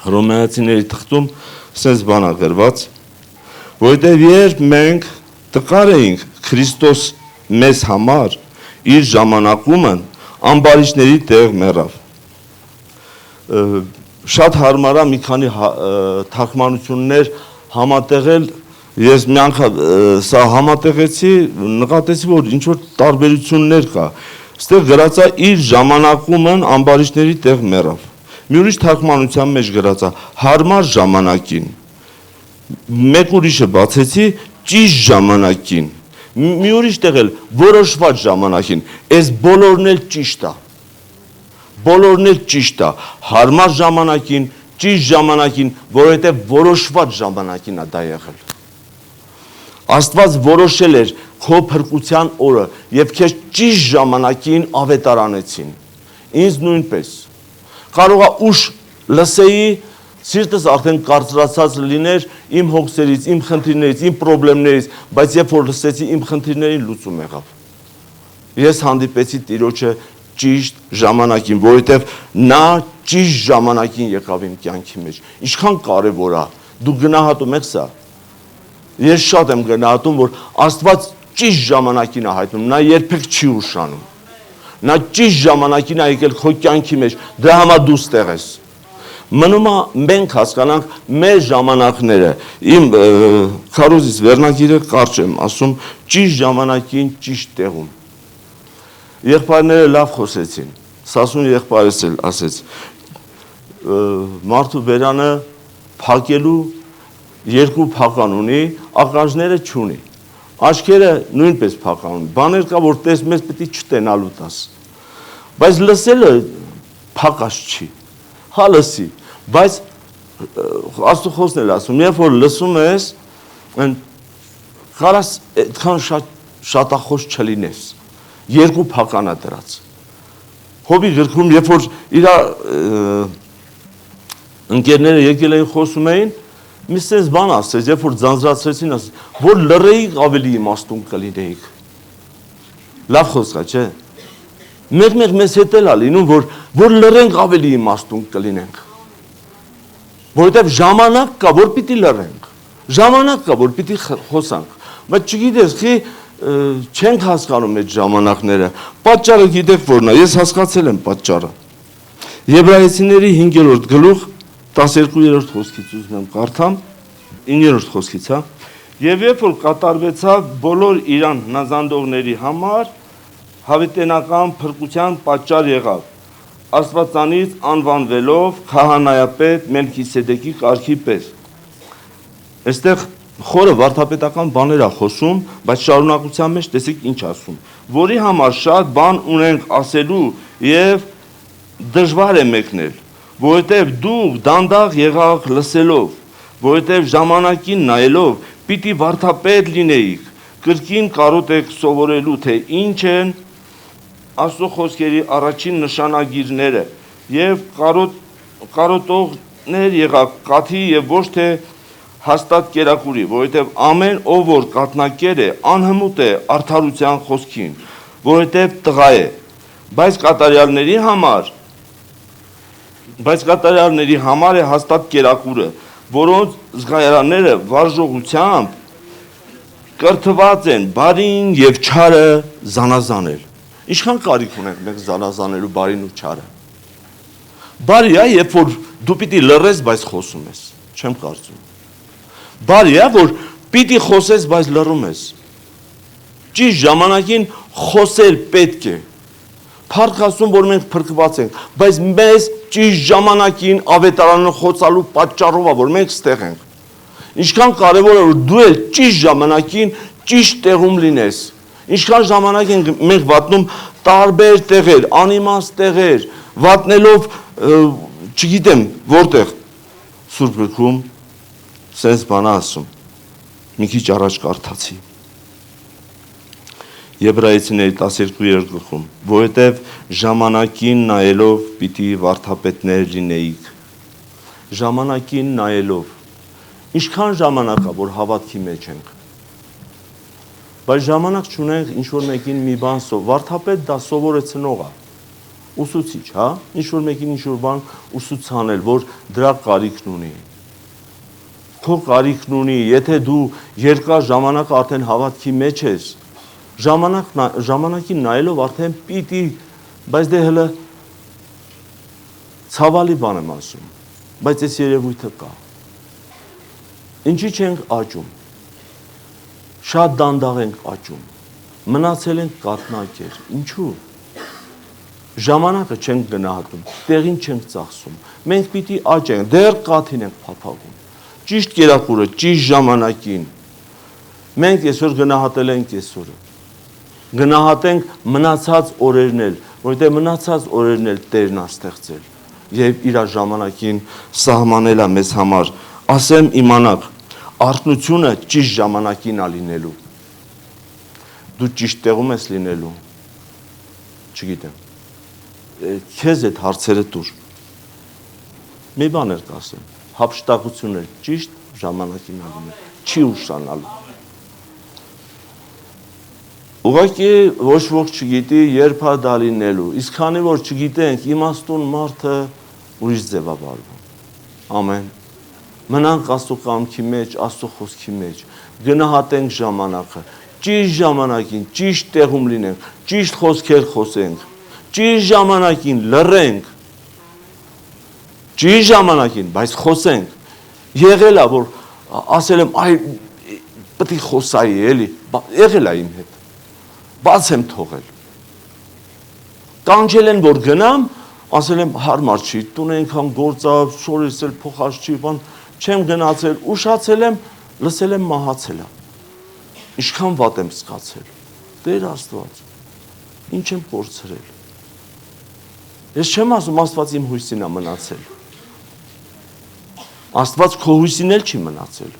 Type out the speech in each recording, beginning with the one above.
Հռոմեացիների թղթում սենց բան ա գրված, որովհետև երբ մենք տկար էինք, Քրիստոս մեզ համար իր ժամանակումն ամբարիշների տեղ մեռավ։ Շատ հարմար է մի քանի թարգմանություններ համատեղել, ես մի անգամ սա համատեղեցի, նկատեցի, որ ինչ որ տարբերություններ կա։ Այստեղ գրած է իր ժամանակումն ամբարիշների տեղ մեռավ։ Մի ուրիշ թարգմանության մեջ գրած է հարմար ժամանակին։ Մեկ ուրիշը բացեցի ճիշտ ժամանակին։ Մի ուրիշ տեղ էլ որոշված ժամանակին։ Այս բոլորն էլ ճիշտ է։ Բոլորն էլ ճիշտ է, հարմար ժամանակին, ճիշտ ժամանակին, որովհետև որոշված ժամանակին է դա եղել։ Աստված որոշել էր քո փրկության օրը եւ քեզ ճիշտ ժամանակին ավետարանեցին։ Ինձ նույնպես։ Կարող է ուշ լսեի, սիրտս արդեն կարծրացած լիներ իմ հոգսերից, իմ խնդիրներից, իմ խնդիրներից, բայց երբ որ լսեցի իմ խնդիրներին լուծում եղավ։ Ես հանդիպեցի Տիրոջը ճիշտ ժամանակին, որովհետև նա ճիշտ ժամանակին եկավ իմ կյանքի մեջ։ Ինչքան կարևոր է, դուք գնահատում եք սա։ Ես շատ եմ գնահատում, որ Աստված ճիշտ ժամանակին է հայտնում, նա երբեք չի ուշանում։ Նա ճիշտ ժամանակին է եկել քո կյանքի մեջ, դրա համար դու ստեղ ես։ Մնում է մենք հասկանանք մեր ժամանակները։ Իմ քարոզից վերնագիրը կարճ եմ ասում, ճիշտ ժամանակին, ճիշտ տեղում։ Եղբայրները լավ խոսեցին, Սասուն եղբայրս էլ ասեց, մարդու բերանը փակելու երկու փական ունի, ականջները չունի, աչքերը նույնպես փական ունի, բաներ կա, որ տեսնում ես պետք է չտենալու տաս, բայց լսելը փակած չի, հա լսի, բայց Աստծո խոսքն էլ ասում, երբ որ լսում ես, կարաս այդքան շատախոս չլինես, երկու փականա դրած։ Հոբի գրքում, երբ որ իր ընկերները եկել էին խոսում էին, մի սենց բան ասեց, երբ որ ձանձրացրեցին, ասեց, որ լռեիք ավելի իմաստուն կլինեիք։ Լավ խոսք է, չէ։ Մեկ մեզ հետ էլ է լինում, որ լռենք ավելի իմաստուն կլինենք։ Որովհետև ժամանակ կա, որ պիտի լռենք։ Ժամանակ կա, որ պիտի խոսանք։ Բայց չգիտես, չենք հասկանում այդ ժամանակները, պատճառը գիտեք որն է, ես հասկացել եմ պատճառը։ Եբրայեցիների 5-րդ գլուխ 12-րդ խոսքից ուզում եմ կարդամ, 9-րդ խոսքից, հա։ Եվ երբ որ կատարվեցավ բոլոր իրան հնազանդողների համար հավիտենական փրկության պատճառ եղավ, Աստվածանից անվանվելով քահանայապետ Մելքիսեդեկի կարգի պես։ Այստեղ խորը վարդապետական բաներ է խոսում, բայց շարունակության մեջ տեսեք ինչ ասում, որի համար շատ բան ունենք ասելու եւ դժվար է մեկնել, որովհետեւ դուք դանդաղ եղաք լսելով, որովհետեւ ժամանակին նայելով պիտի վարդապետ լինեիք, կրկին կարոտ եք սովորելու, թե ինչ են Աստծո խոսքերի առաջին նշանագիրները եւ կարոտողներ եղաք կաթի եւ ոչ թե հաստատ կերակուրի, որովհետև ամեն ով որ կաթնակեր է, անհմուտ է արդարության խոսքին, որովհետև տղա է, բայց կատարյալների համար է հաստատ կերակուրը, որոնց զգայարանները վարժողությամբ կրթված են բարին եւ չարը զանազանել։ Ինչքան կարիք ունենք մենք զանազանելու բարին ու չարը։ Բարի է, երբ որ դու պիտի լռես, բայց խոսում ես, չեմ կարծում։ Բարի է, որ պիտի խոսես, բայց լռում ես։ Ճիշտ ժամանակին խոսել պետք է։ Փառք ասում, որ մենք փրկված ենք, բայց մեզ ճիշտ ժամանակին ավետարանը խոսալու պատճառով է, որ մենք ստեղ ենք։ Ինչքան կարևոր է, որ դու էլ ճիշտ ժամանակին ճիշտ տեղում լինես։ Ինչքան ժամանակ ենք մենք վատնում տարբեր տեղեր, անիմաստ տեղեր, վատնելով, չգիտեմ, որտեղ Սուրբ գրքում սենց բան ասում, մի քիչ առաջ կարդացի։ Եբրայեցիների 12-րդ գլխում, որովհետև ժամանակին նայելով պիտի վարդապետներ լինեիք։ Ժամանակին նայելով։ Ինչքան ժամանակ է, որ հավատքի մեջ ենք։ Բայց ժամանակ չունենք ինչ-որ մեկին մի բան վարդապետ դա սովորեցնող է։ ուսուցիչ, հա, ինչ-որ մեկին ինչ-որ բան ուսուցանել, որ դրա կարիքն ունի։ Քո կարիքն ունի, եթե դու երկար ժամանակ արդեն հավատքի մեջ ես, ժամանակին նայելով արդեն պիտի, բայց դե հələ ցավալի բան եմ ասում, բայց այս երևույթը կա։ Ինչի չենք աճում, շատ դանդաղ ենք աճում, մնացել ենք կաթնակեր, ինչու։ Ժամանակը չենք գնահատում, տեղին չենք ծախսում, մենք պիտի աճենք, դեռ կաթին ենք փափագում, ճիշտ կերակուրը, ճիշտ ժամանակին, մենք այսօր գնահատել ենք այսօրը, գնահատենք մնացած օրերն էլ, որովհետև մնացած օրերն էլ Տերն է ստեղծել եւ իր ժամանակին սահմանել է մեզ համար, ասեմ իմանաք, արթնությունը ճիշտ ժամանակին է լինելու, դու ճիշտ տեղում ես լինելու, չգիտեմ, քեզ այդ հարցերը տուր, մի բան էր կասեմ, հափշտակություններ ճիշտ ժամանակին է լինելու, չի ուշանալու, ուղղակի ոչ ոք չգիտի երբ է դա լինելու, իսկ քանի որ չգիտենք, իմաստուն մարդը ուրիշ ձև է վարվում, ամեն, մնանք Աստծո կամքի մեջ, Աստծո խոսքի մեջ, գնահատենք ժամանակը, ճիշտ ժամանակին, ճիշտ տեղում լինենք, ճիշտ խոսքեր խոսենք, ճիշտ ժամանակին լռենք, ճիշտ ժամանակին, բայց խոսենք, եղել է, որ ասել եմ, այ, պետք է խոսայի, էլի, եղել է իմ հետ, բաց եմ թողել, կանչել են, որ գնամ, ասել եմ, հարմար չի, տուն ենքան գործա, շորես էլ փոխած չի, բան, չեմ գնացել, ուշացել եմ, լսել եմ, մահացել եմ, ինչքան վատ եմ զգացել, Տեր Աստված, ինչ եմ կորցրել, ես չեմ ասում, Աստված իմ հույսին է մնացել, Աստված քո հույսին էլ չի մնացել,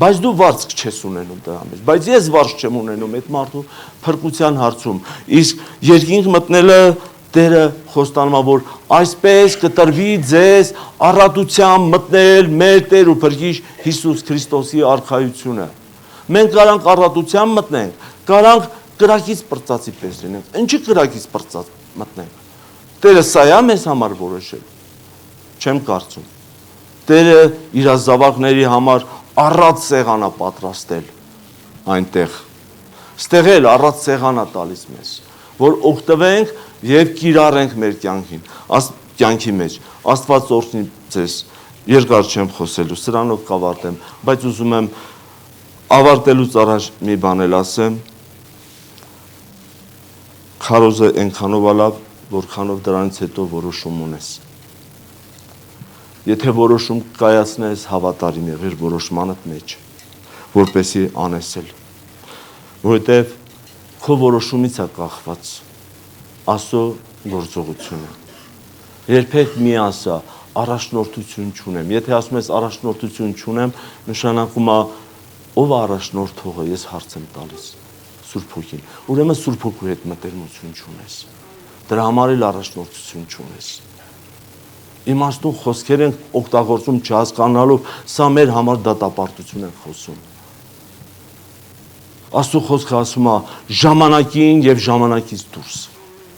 բայց դու վարձք չես ունենում դրա մեջ, բայց ես վարձ չեմ ունենում այդ մարդու փրկության հարցում, իսկ երկինք մտնելը Տերը խոստանում է, որ այսպես կտրվի ձեզ առատությամբ մտնել մեր Տեր ու Փրկիչ Հիսուս Քրիստոսի արքայությունը, մենք կարանք առատությամբ մտնենք, կարանք կրակից պրծածի պես լինենք, ինչի կրակից պրծած մտնենք, Տերը սա է մեզ համար որոշել, չեմ կարծում, Տերը իր զավակների համար առատ սեղան է պատրաստել այնտեղ, ստեղել առատ սեղան է տալիս մեզ, որ օգտվենք և կիրառենք մեր կյանքի մեջ, Աստված օրհնի ձեզ, երկար չեմ խոսելու, սրանով կավարտեմ, բայց ուզում եմ ավարտելուց առաջ մի բան էլ ասեմ, քարոզը այնքանով է լավ, որքանով դրանից հետո որոշում ունես, եթե որոշում կայացնես հավատարիմ եղիր որոշմանդ մեջ, որպեսզի անես էլ, որովհետև քո որոշումից է կախված Աստծո գործողությունը, երբեք մի ասա առաջնորդություն չունեմ, եթե ասում ես առաջնորդություն չունեմ, նշանակում է ով է առաջնորդողը, ես հարց եմ տալիս, Սուրբ Հոգին, ուրեմն Սուրբ Հոգու հետ մտերմություն չունես, դրա համար էլ առաջնորդություն չունես, իմաստուն խոսքեր ենք օգտագործում չհասկանալով, սա մեր համար դատապարտություն ենք խոսում, Աստծո խոսքը ասում է ժամանակին և ժամանակից դուրս,